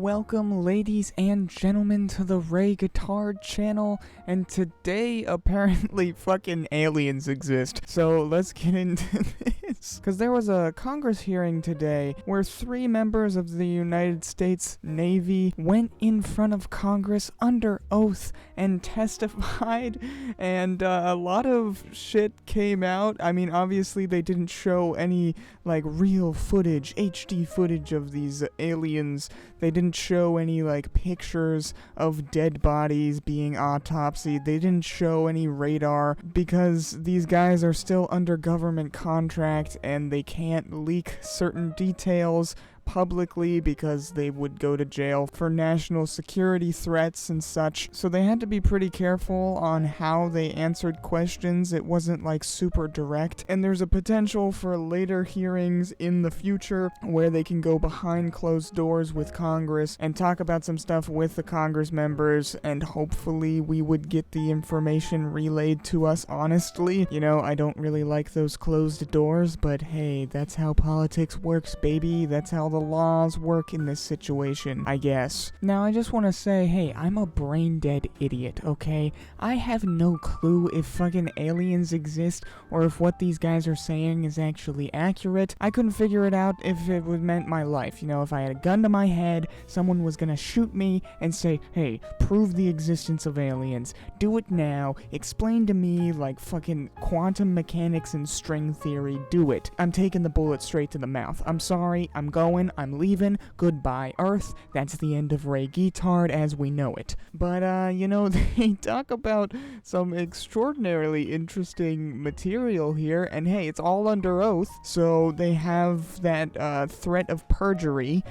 Welcome, ladies and gentlemen, to the Ray Guitar channel, and today apparently fucking aliens exist. So let's get into this. Because there was a Congress hearing today where 3 members of the United States Navy went in front of Congress under oath and testified, and a lot of shit came out. I mean, obviously they didn't show any real footage, HD footage of these aliens. They didn't show any pictures of dead bodies being autopsied. They didn't show any radar because these guys are still under government contract and they can't leak certain details publicly because they would go to jail for national security threats and such. So they had to be pretty careful on how they answered questions. It wasn't super direct. And there's a potential for later hearings in the future where they can go behind closed doors with Congress and talk about some stuff with the Congress members, and hopefully we would get the information relayed to us honestly. You know, I don't really like those closed doors, but hey, that's how politics works, baby. That's how the laws work in this situation, I guess. Now, I just want to say, hey, I'm a brain-dead idiot, okay? I have no clue if fucking aliens exist or if what these guys are saying is actually accurate. I couldn't figure it out if it would meant my life. You know, if I had a gun to my head, someone was gonna shoot me and say, hey, prove the existence of aliens. Do it now. Explain to me, fucking quantum mechanics and string theory. Do it. I'm taking the bullet straight to the mouth. I'm sorry. I'm going. I'm leaving. Goodbye, Earth. That's the end of Ray Guitar as we know it. But, they talk about some extraordinarily interesting material here, and hey, it's all under oath, so they have that threat of perjury,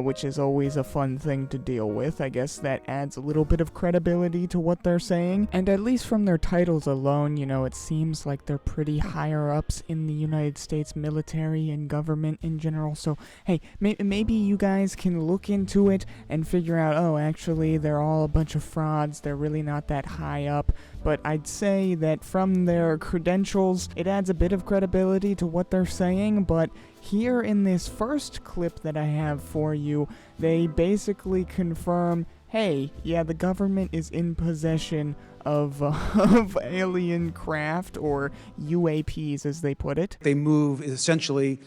which is always a fun thing to deal with. I guess that adds a little bit of credibility to what they're saying, and at least from their titles alone, it seems like they're pretty higher ups in the United States military and government in general, so hey, maybe you guys can look into it and figure out, oh, actually, they're all a bunch of frauds, they're really not that high up, but I'd say that from their credentials, it adds a bit of credibility to what they're saying, but here in this first clip that I have for you, they basically confirm, hey, yeah, the government is in possession of alien craft, or UAPs as they put it. They move essentially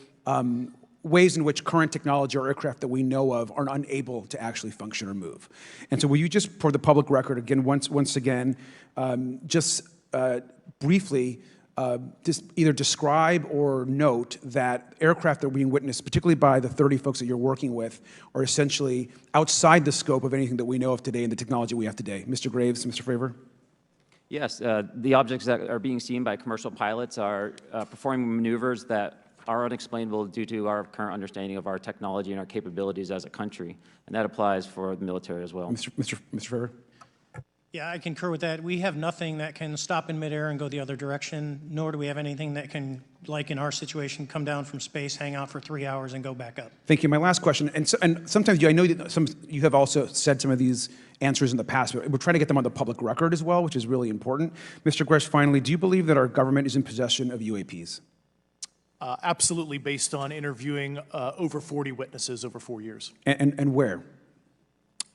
ways in which current technology or aircraft that we know of are unable to actually function or move. And so will you just, for the public record, again, once again, briefly, just either describe or note that aircraft that are being witnessed, particularly by the 30 folks that you're working with, are essentially outside the scope of anything that we know of today and the technology we have today. Mr. Graves, Mr. Fravor? Yes, the objects that are being seen by commercial pilots are performing maneuvers that are unexplainable due to our current understanding of our technology and our capabilities as a country, and that applies for the military as well. Mr. Fravor? Yeah, I concur with that. We have nothing that can stop in midair and go the other direction, nor do we have anything that can, like in our situation, come down from space, hang out for 3 hours, and go back up. Thank you. My last question, and sometimes I know that you have also said some of these answers in the past, but we're trying to get them on the public record as well, which is really important. Mr. Gresh, finally, do you believe that our government is in possession of UAPs? Absolutely, based on interviewing over 40 witnesses over 4 years. And where?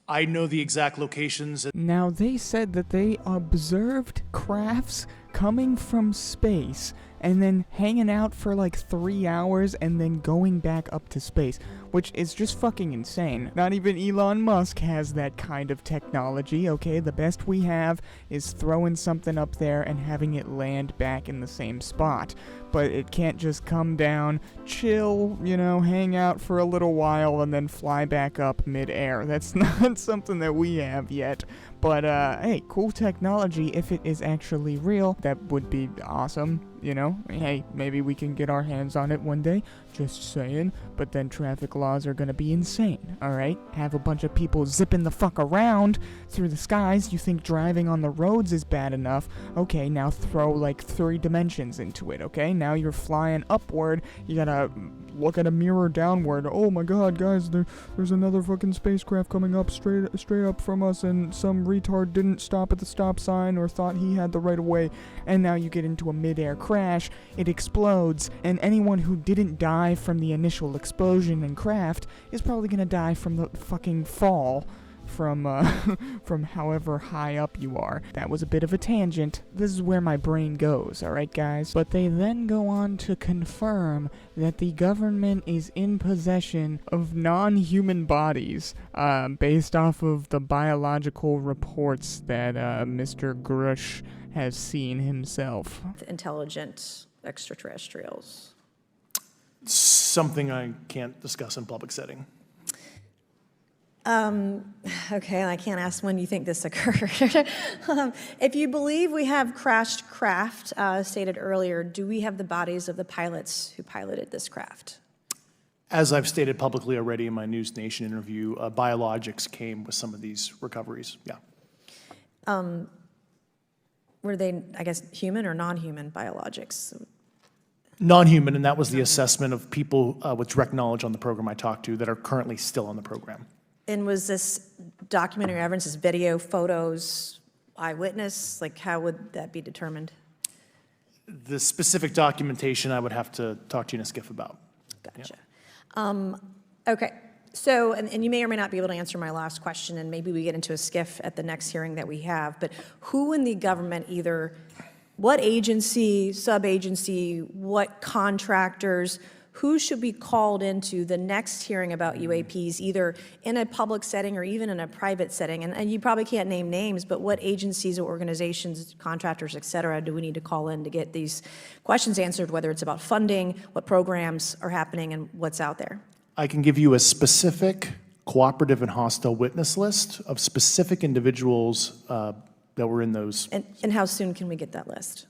I know the exact locations. Now, they said that they observed crafts coming from space and then hanging out for 3 hours and then going back up to space, which is just fucking insane. Not even Elon Musk has that kind of technology, okay? The best we have is throwing something up there and having it land back in the same spot. But it can't just come down, chill, hang out for a little while and then fly back up mid-air. That's not something that we have yet. But, hey, cool technology. If it is actually real, that would be awesome, Hey, maybe we can get our hands on it one day. Just saying. But then traffic laws are gonna be insane, alright? Have a bunch of people zipping the fuck around through the skies. You think driving on the roads is bad enough? Okay, now throw 3 dimensions into it, okay? Now you're flying upward. You gotta look at a mirror downward. Oh my god, guys, there's another fucking spacecraft coming up straight up from us, and some retard didn't stop at the stop sign or thought he had the right of way, and now you get into a mid-air crash, it explodes, and anyone who didn't die from the initial explosion and craft is probably gonna die from the fucking fall from from however high up you are. That was a bit of a tangent. This is where my brain goes, alright guys? But they then go on to confirm that the government is in possession of non-human bodies, based off of the biological reports that Mr. Grush has seen himself. Intelligent extraterrestrials. Something I can't discuss in public setting. Okay, I can't ask when you think this occurred. If you believe we have crashed craft, stated earlier, do we have the bodies of the pilots who piloted this craft? As I've stated publicly already in my News Nation interview, biologics came with some of these recoveries, yeah. Were they, I guess, human or non-human biologics? Non-human, and that was the assessment of people with direct knowledge on the program I talked to that are currently still on the program. And was this documentary evidence, this video, photos, eyewitness? Like, how would that be determined? The specific documentation I would have to talk to you in a skiff about. Gotcha. Okay, so, and you may or may not be able to answer my last question, and maybe we get into a skiff at the next hearing that we have, but who in the government, either what agency, sub-agency, what contractors, who should be called into the next hearing about UAPs, either in a public setting or even in a private setting? And you probably can't name names, but what agencies or organizations, contractors, et cetera, do we need to call in to get these questions answered, whether it's about funding, what programs are happening, and what's out there? I can give you a specific cooperative and hostile witness list of specific individuals that were in those. And how soon can we get that list?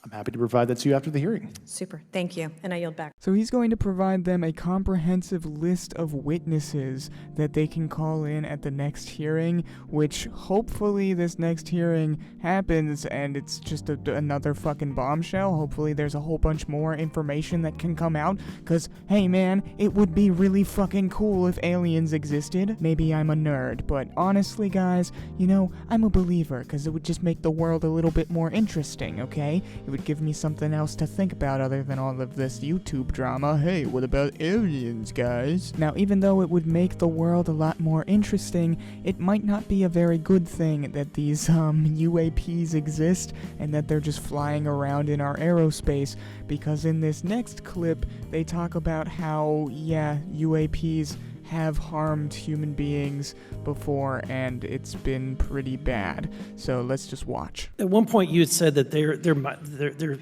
I'm happy to provide that to you after the hearing. Super, thank you, and I yield back. So he's going to provide them a comprehensive list of witnesses that they can call in at the next hearing, which hopefully this next hearing happens and it's just another fucking bombshell. Hopefully there's a whole bunch more information that can come out, because, hey man, it would be really fucking cool if aliens existed. Maybe I'm a nerd, but honestly guys, you know, I'm a believer, because it would just make the world a little bit more interesting, okay? It would give me something else to think about other than all of this YouTube drama. Hey, what about aliens, guys? Now, even though it would make the world a lot more interesting, it might not be a very good thing that these UAPs exist and that they're just flying around in our aerospace, because in this next clip, they talk about how, yeah, UAPs have harmed human beings before, and it's been pretty bad. So let's just watch. At one point, you had said that there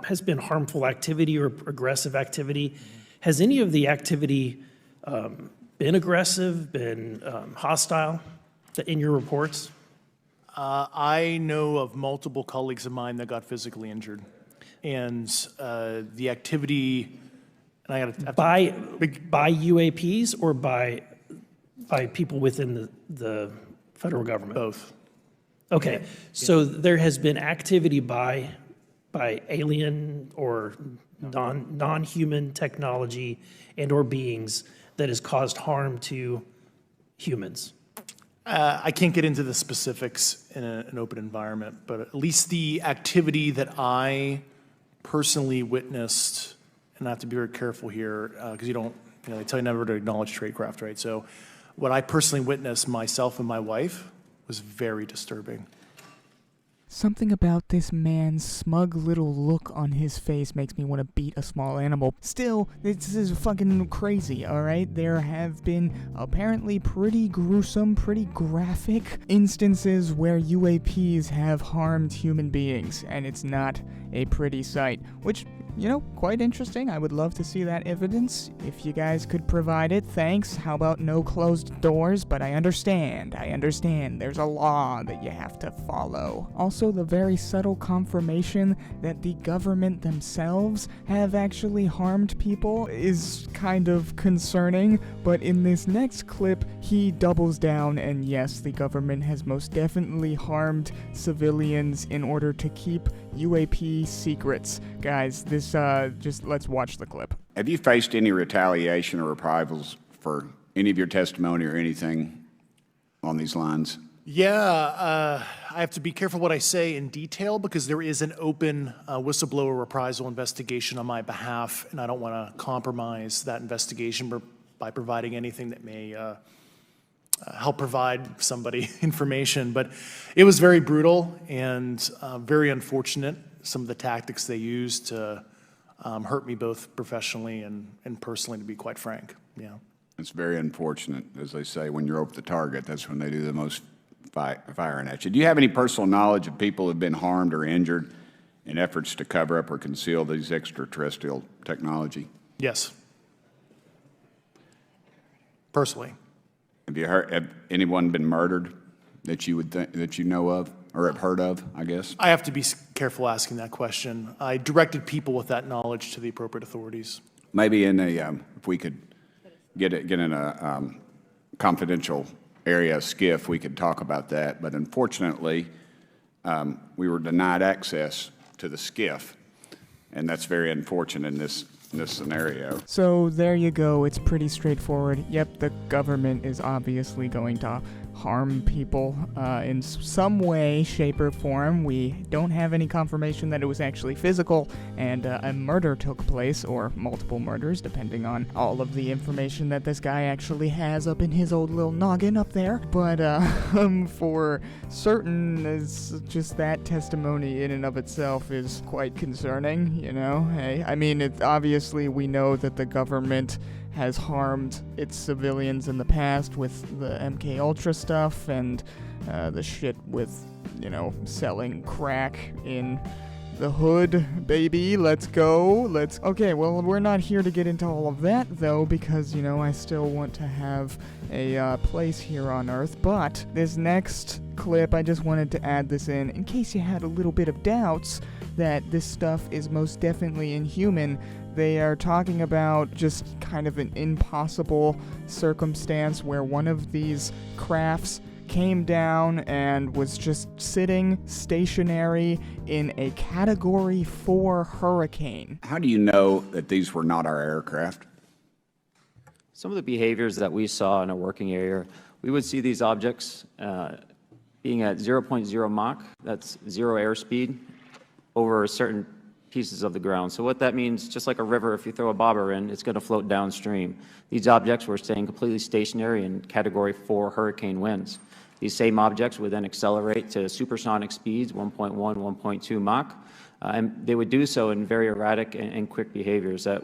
has been harmful activity or aggressive activity. Has any of the activity been aggressive, been hostile in your reports? I know of multiple colleagues of mine that got physically injured, and the activity. And I got to by UAPs or by people within the federal government? Both. Okay, so there has been activity by alien or non-human technology and or beings that has caused harm to humans. I can't get into the specifics in an open environment, but at least the activity that I personally witnessed. And I have to be very careful here because they tell you never to acknowledge tradecraft, right? So what I personally witnessed, myself and my wife, was very disturbing. Something about this man's smug little look on his face makes me want to beat a small animal. Still, this is fucking crazy, alright? There have been apparently pretty gruesome, pretty graphic instances where UAPs have harmed human beings, and it's not a pretty sight, which, you know, quite interesting. I would love to see that evidence. If you guys could provide it, thanks. How about no closed doors? But I understand. There's a law that you have to follow. Also, the very subtle confirmation that the government themselves have actually harmed people is kind of concerning, but in this next clip, he doubles down, and yes, the government has most definitely harmed civilians in order to keep UAP secrets. Guys, this, just let's watch the clip. Have you faced any retaliation or reprisals for any of your testimony or anything on these lines? Yeah, I have to be careful what I say in detail because there is an open whistleblower reprisal investigation on my behalf, and I don't want to compromise that investigation by providing anything that may help provide somebody information. But it was very brutal and very unfortunate, some of the tactics they used to hurt me both professionally and personally, to be quite frank. Yeah. It's very unfortunate. As they say, when you're over the target, that's when they do the most firing at you. Do you have any personal knowledge of people who have been harmed or injured in efforts to cover up or conceal these extraterrestrial technology? Yes. Personally. Have anyone been murdered that you would think, that you know of or have heard of, I guess? I have to be careful asking that question. I directed people with that knowledge to the appropriate authorities. Maybe in a, if we could get in a confidential area, SCIF, we could talk about that. But unfortunately, we were denied access to the SCIF, and that's very unfortunate in this scenario. So there you go, it's pretty straightforward. Yep, the government is obviously going to harm people in some way, shape, or form. We don't have any confirmation that it was actually physical and a murder took place, or multiple murders, depending on all of the information that this guy actually has up in his old little noggin up there. But for certain, it's just that testimony in and of itself is quite concerning, you know? Hey, I mean, obviously we know that the government has harmed its civilians in the past with the MK Ultra stuff and the shit with, you know, selling crack in the hood, baby. Let's go. Okay, well, we're not here to get into all of that, though, because, you know, I still want to have a place here on Earth. But this next clip, I just wanted to add this in case you had a little bit of doubts that this stuff is most definitely inhuman. They are talking about just kind of an impossible circumstance where one of these crafts came down and was just sitting stationary in a Category 4 hurricane. How do you know that these were not our aircraft? Some of the behaviors that we saw in a working area, we would see these objects being at 0.0 Mach, that's zero airspeed, over certain pieces of the ground. So what that means, just like a river, if you throw a bobber in, it's going to float downstream. These objects were staying completely stationary in Category 4 hurricane winds. These same objects would then accelerate to supersonic speeds, 1.1, 1.2 Mach, and they would do so in very erratic and quick behaviors that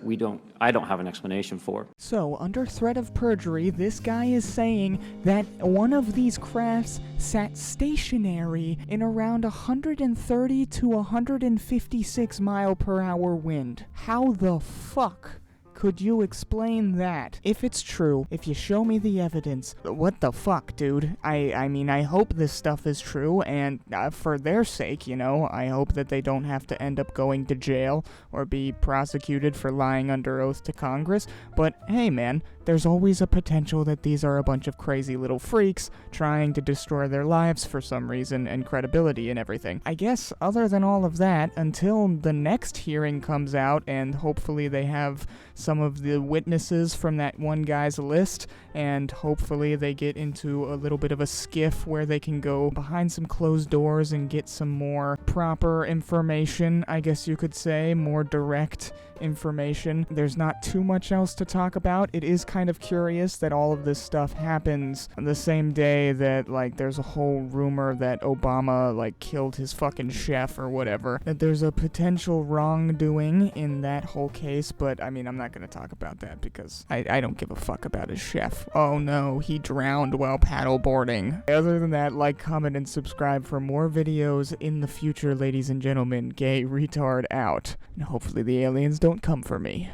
I don't have an explanation for. So, under threat of perjury, this guy is saying that one of these crafts sat stationary in around 130 to 156 mile per hour wind. How the fuck could you explain that? If it's true, if you show me the evidence, what the fuck, dude? I mean, I hope this stuff is true, and for their sake, you know, I hope that they don't have to end up going to jail or be prosecuted for lying under oath to Congress. But hey, man, there's always a potential that these are a bunch of crazy little freaks trying to destroy their lives for some reason and credibility and everything. I guess other than all of that, until the next hearing comes out and hopefully they have some of the witnesses from that one guy's list, and hopefully they get into a little bit of a skiff where they can go behind some closed doors and get some more proper information, I guess you could say, more direct information. There's not too much else to talk about. It is kind of curious that all of this stuff happens on the same day that, like, there's a whole rumor that Obama, like, killed his fucking chef or whatever. That there's a potential wrongdoing in that whole case, but, I mean, I'm not gonna talk about that because I don't give a fuck about his chef. Oh no, he drowned while paddleboarding. Other than that, like, comment, and subscribe for more videos in the future, ladies and gentlemen. Gay retard out. And hopefully the aliens don't come for me.